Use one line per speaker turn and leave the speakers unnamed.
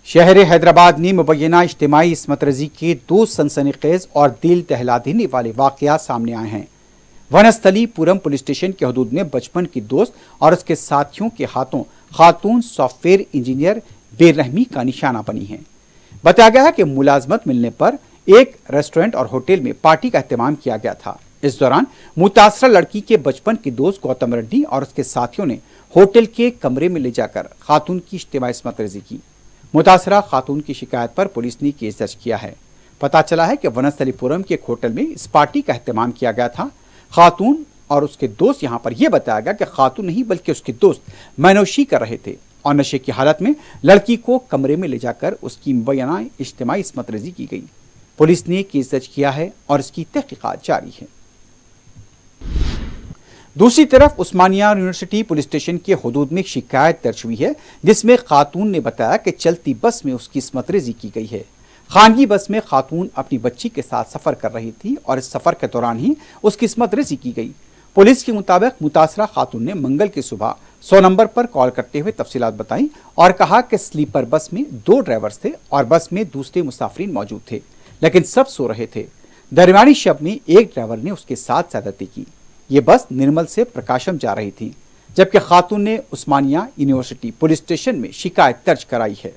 شہر حیدرآباد نے مبینہ اجتماعی عصمت رزی کے دو سنسنی خیز اور دل دہلا دینے والے واقعات سامنے آئے ہیں۔ ونستھلی پورم پولیس اسٹیشن کی حدود میں بچپن کی دوست اور اس کے ساتھیوں کے ہاتھوں خاتون سافٹ ویئر انجینئر بے رحمی کا نشانہ بنی ہیں۔ بتایا گیا ہے کہ ملازمت ملنے پر ایک ریسٹورنٹ اور ہوٹل میں پارٹی کا اہتمام کیا گیا تھا۔ اس دوران متاثرہ لڑکی کے بچپن کے دوست گوتم ریڈی اور اس کے ساتھیوں نے ہوٹل کے کمرے میں لے جا کر خاتون کی اجتماعی عصمت رزی کی۔ متاثرہ خاتون کی شکایت پر پولیس نے کیس درج کیا ہے۔ پتہ چلا ہے کہ ونستھلی پورم کے ایک ہوٹل میں اس پارٹی کا اہتمام کیا گیا تھا۔ خاتون اور اس کے دوست یہاں پر یہ بتایا گیا کہ خاتون نہیں بلکہ اس کے دوست مینوشی کر رہے تھے اور نشے کی حالت میں لڑکی کو کمرے میں لے جا کر اس کی مبینہ اجتماعی عصمت رزی کی گئی۔ پولیس نے کیس درج کیا ہے اور اس کی تحقیقات جاری ہے۔ دوسری طرف عثمانیہ یونیورسٹی پولیس اسٹیشن کے حدود میں ایک شکایت درج ہوئی ہے جس میں خاتون نے بتایا کہ چلتی بس میں اس کی عصمت رزی کی گئی ہے۔ خانگی بس میں خاتون اپنی بچی کے ساتھ سفر کر رہی تھی اور اس سفر کے دوران ہی اس کی عصمت رزی کی گئی۔ پولیس کے مطابق متاثرہ خاتون نے منگل کی صبح 100 نمبر پر کال کرتے ہوئے تفصیلات بتائیں اور کہا کہ سلیپر بس میں 2 ڈرائیورز تھے اور بس میں دوسرے مسافرین موجود تھے لیکن سب سو رہے تھے۔ درمیانی شب میں ایک ڈرائیور نے اس کے ساتھ زیادتی کی۔ یہ بس نرمل سے پرکاشم جا رہی تھی جبکہ خاتون نے عثمانیہ یونیورسٹی پولیس اسٹیشن میں شکایت درج کرائی ہے۔